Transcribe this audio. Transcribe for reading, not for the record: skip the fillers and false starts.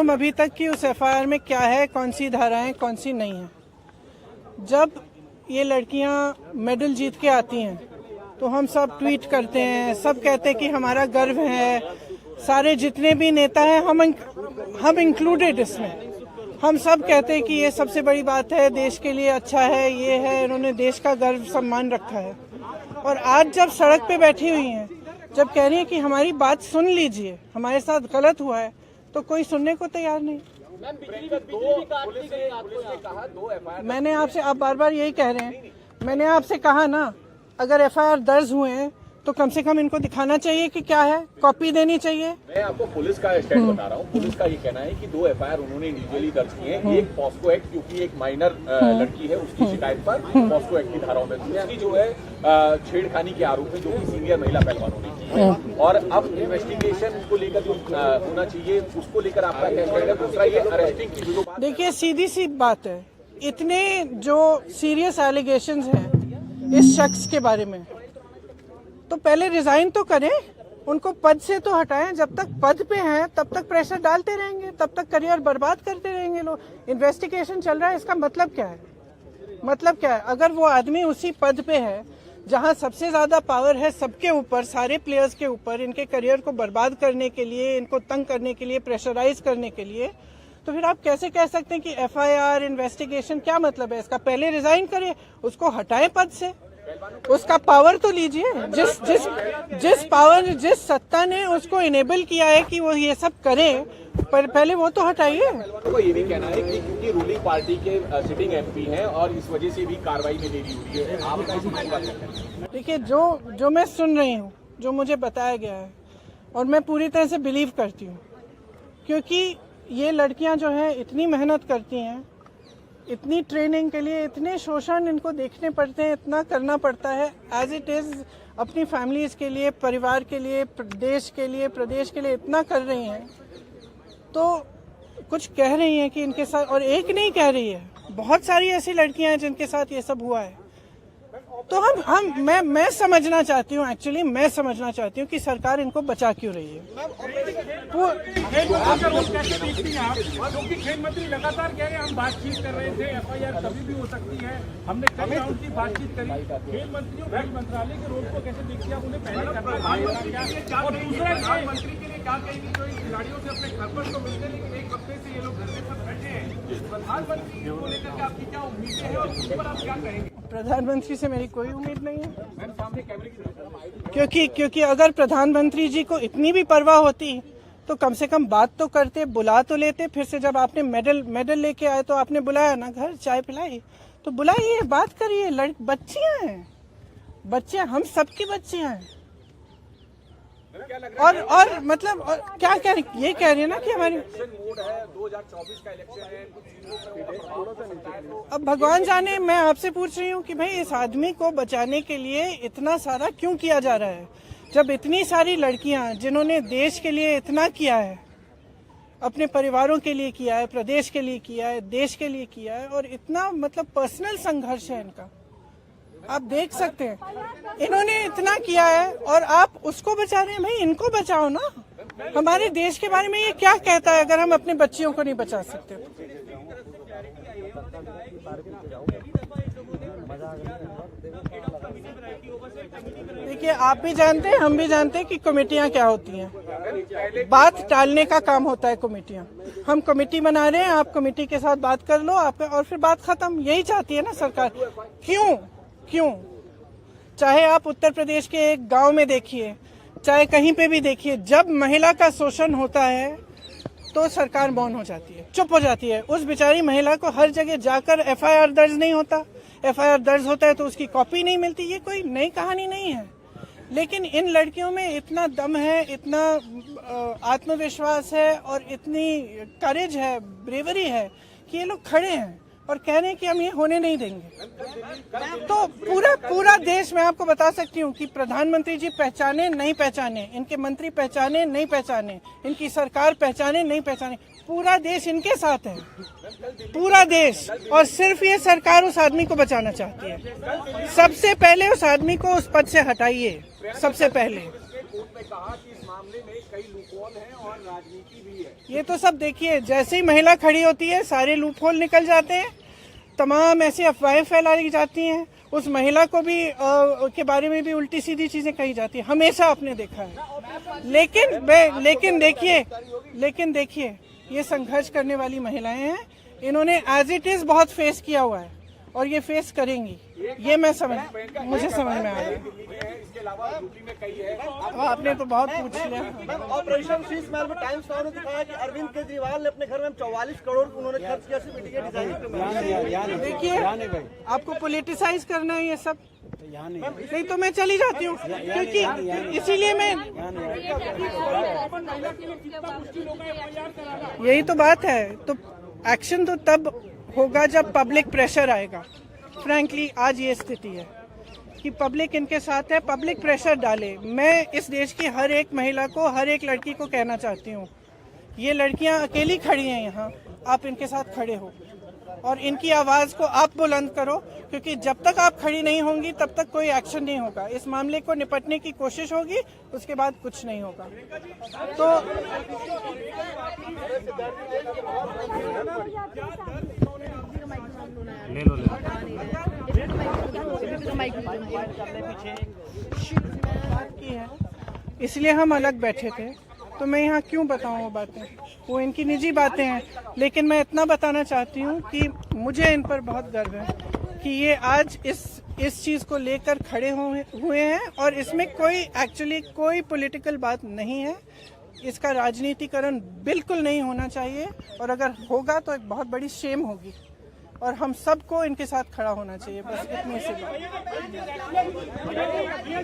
मालूम अभी तक कि उस एफआईआर में क्या है, कौन सी धाराएं, कौन सी नहीं है। जब ये लड़कियां मेडल जीत के आती हैं तो हम सब ट्वीट करते हैं, सब कहते हैं कि हमारा गर्व है। सारे जितने भी नेता हैं, हम इंक्लूडेड इसमें, हम सब कहते हैं कि ये सबसे बड़ी बात है, देश के लिए अच्छा है, ये है, इन्होंने देश का गर्व सम्मान रखा है। और आज जब सड़क पे बैठी हुई हैं, जब कह रही है कि हमारी बात सुन लीजिए, हमारे साथ गलत हुआ है, तो कोई सुनने को तैयार नहीं। मैंने आपसे, आप बार बार यही कह रहे हैं, मैंने आपसे कहा ना, अगर एफआईआर दर्ज हुए हैं तो कम से कम इनको दिखाना चाहिए कि क्या है, कॉपी देनी चाहिए। मैं आपको पुलिस का स्टैंड बता रहा हूँ। पुलिस का ये कहना है कि 2 एफआईआर उन्होंने इंडिविजुअली दर्ज किए हैं। एक पॉस्को एक्ट, क्योंकि एक माइनर लड़की है, उसकी शिकायत पर पॉस्को एक्ट की धाराओं में, दूसरी जो है छेड़खानी के आरोप है, जो कि सीनियर महिला पहलवानों ने की है। और अब इन्वेस्टिगेशन को लेकर जो होना चाहिए, उसको लेकर आपका क्या कहना है? दूसरा ये अरेस्टिंग की जो बात, देखिए सीधी सी बात है, इतने जो सीरियस एलिगेशंस हैं इस शख्स के बारे में, तो पहले रिजाइन तो करें, उनको पद से तो हटाएं। जब तक पद पे हैं तब तक प्रेशर डालते रहेंगे, तब तक करियर बर्बाद करते रहेंगे लोग। इन्वेस्टिगेशन चल रहा है, इसका मतलब क्या है? मतलब क्या है? अगर वो आदमी उसी पद पे है जहां सबसे ज्यादा पावर है सबके ऊपर, सारे प्लेयर्स के ऊपर, इनके करियर को बर्बाद करने के लिए, इनको तंग करने के लिए, प्रेशराइज करने के लिए, तो फिर आप कैसे कह सकते हैं कि एफआईआर इन्वेस्टिगेशन? क्या मतलब है इसका? पहले रिजाइन करें, उसको हटाएं पद से, उसका पावर तो लीजिए। जिस पावर, जिस सत्ता ने उसको इनेबल किया है कि वो ये सब करे, पर पहले वो तो हटाइए। तो ये भी कहना है कि क्योंकि रूलिंग पार्टी के सिटिंग एमपी हैं और इस वजह से भी कार्रवाई में देरी हो रही है, आप कैसी बात करते हैं? देखिए, जो मैं सुन रही हूँ, जो मुझे बताया गया है, और मैं पूरी तरह से बिलीव करती हूँ, क्योंकि ये लड़कियां जो हैं इतनी मेहनत करती हैं, इतनी ट्रेनिंग के लिए, इतने शोषण इनको देखने पड़ते हैं, इतना करना पड़ता है एज इट इज, अपनी फैमिलीज के लिए, परिवार के लिए, देश के लिए, प्रदेश के लिए इतना कर रही हैं, तो कुछ कह रही हैं कि इनके साथ, और एक नहीं कह रही है, बहुत सारी ऐसी लड़कियां हैं जिनके साथ ये सब हुआ है। तो मैं समझना चाहती हूँ, एक्चुअली मैं समझना चाहती हूँ कि सरकार इनको बचा क्यों रही है। क्योंकि खेल मंत्री लगातार कह रहे हैं हम बातचीत कर रहे थे, एफआईआर कभी भी हो सकती है, हमने कई राउंड की बातचीत करी। खेल मंत्री और खेल मंत्रालय के रोल को कैसे देखिए आप? उन्हें पहले करना, और दूसरा मंत्री के लिए क्या कहेंगी जो इन खिलाड़ियों से अपने घर पर तो मिलते, लेकिन एक हफ्ते से ये लोग घर पर बैठे हैं, प्रधानमंत्री को लेकर के आपकी क्या उम्मीदें हैं और उस पर आप क्या कहेंगे? प्रधानमंत्री से मेरी कोई उम्मीद नहीं है, क्योंकि अगर प्रधानमंत्री जी को इतनी भी परवाह होती तो कम से कम बात तो करते, बुला तो लेते। फिर से जब आपने मेडल लेके आए तो आपने बुलाया ना, घर चाय पिलाई, तो बुलाइए, बात करिए। बच्चियां हैं, बच्चे, हम सबकी बच्चियां हैं। और मतलब और क्या कह रही, ये कह रही है ना कि हमारी 2024 का इलेक्शन है। अब भगवान जाने, मैं आपसे पूछ रही हूँ कि भाई इस आदमी को बचाने के लिए इतना सारा क्यों किया जा रहा है, जब इतनी सारी लड़कियां जिन्होंने देश के लिए इतना किया है, अपने परिवारों के लिए किया है, प्रदेश के लिए किया है, देश के लिए किया है, और इतना मतलब पर्सनल संघर्ष है इनका, आप देख सकते हैं, इन्होंने इतना किया है और आप उसको बचा रहे हैं। भाई इनको बचाओ ना। हमारे देश के बारे में ये क्या कहता है अगर हम अपने बच्चियों को नहीं बचा सकते? देखिए, आप भी जानते हैं, हम भी जानते हैं कि कमेटियां क्या होती हैं। बात टालने का काम होता है कमेटियां। हम कमेटी बना रहे हैं, आप कमेटी के साथ बात कर लो, आप, और फिर बात खत्म। यही चाहती है ना सरकार। क्यों? चाहे आप उत्तर प्रदेश के एक गांव में देखिए, चाहे कहीं पे भी देखिए, जब महिला का शोषण होता है तो सरकार मौन हो जाती है, चुप हो जाती है। उस बेचारी महिला को हर जगह जाकर एफआईआर दर्ज नहीं होता, एफआईआर दर्ज होता है तो उसकी कॉपी नहीं मिलती। ये कोई नई कहानी नहीं है, लेकिन इन लड़कियों में इतना दम है, इतना आत्मविश्वास है और इतनी करेज है, ब्रेवरी है कि ये लोग खड़े हैं और कह रहे हैं कि हम ये होने नहीं देंगे। तो पूरा देश, मैं आपको बता सकती हूँ कि प्रधानमंत्री जी पहचाने नहीं पहचाने, इनके मंत्री पहचाने नहीं पहचाने, इनकी सरकार पहचाने नहीं पहचाने, पूरा देश इनके साथ है, पूरा देश। और सिर्फ ये सरकार उस आदमी को बचाना चाहती है। सबसे पहले उस आदमी को उस पद से हटाइए, सबसे पहले। कोर्ट में कहा कि इस मामले में कई लूपहोल हैं और राजनीति भी है। ये तो सब देखिए, जैसे ही महिला खड़ी होती है सारे लूपहोल निकल जाते हैं, तमाम ऐसी अफवाहें फैलाई जाती हैं, उस महिला को भी के बारे में भी उल्टी सीधी चीजें कही जाती है, हमेशा आपने देखा है। लेकिन देखिए ये संघर्ष करने वाली महिलाएं हैं, इन्होंने एज इट इज बहुत फेस किया हुआ है और ये फेस करेंगी, ये मुझे समझ में आ रहा है। इसके अलावा यूपी में कई है। आपने तो बहुत पूछ लिया। ऑपरेशन शीश महल में टाइम्स नाउ ने दिखाया कि अरविंद केजरीवाल ने अपने घर में 44 करोड़ उन्होंने खर्च किया सिर्फ टिकट डिजाइन। देखिए आपको पॉलिटिसाइज करना है ये सब, नहीं तो मैं चली जाती हूँ, क्योंकि इसीलिए मैं, यही तो बात है। तो एक्शन तो तब होगा जब पब्लिक प्रेशर आएगा। फ्रैंकली आज ये स्थिति है कि पब्लिक इनके साथ है, पब्लिक प्रेशर डाले। मैं इस देश की हर एक महिला को, हर एक लड़की को कहना चाहती हूँ, ये लड़कियाँ अकेली खड़ी हैं यहाँ, आप इनके साथ खड़े हो और इनकी आवाज को आप बुलंद करो, क्योंकि जब तक आप खड़ी नहीं होंगी तब तक कोई एक्शन नहीं होगा। इस मामले को निपटने की कोशिश होगी, उसके बाद कुछ नहीं होगा। तो की है, इसलिए हम अलग बैठे थे। तो मैं यहाँ क्यों बताऊँ वो बातें, वो इनकी निजी बातें हैं। लेकिन मैं इतना बताना चाहती हूँ कि मुझे इन पर बहुत गर्व है कि ये आज इस चीज़ को लेकर खड़े हुए हैं और इसमें कोई पॉलिटिकल बात नहीं है। इसका राजनीतिकरण बिल्कुल नहीं होना चाहिए, और अगर होगा तो एक बहुत बड़ी शेम होगी और हम सबको इनके साथ खड़ा होना चाहिए। बस इतनी सी बात।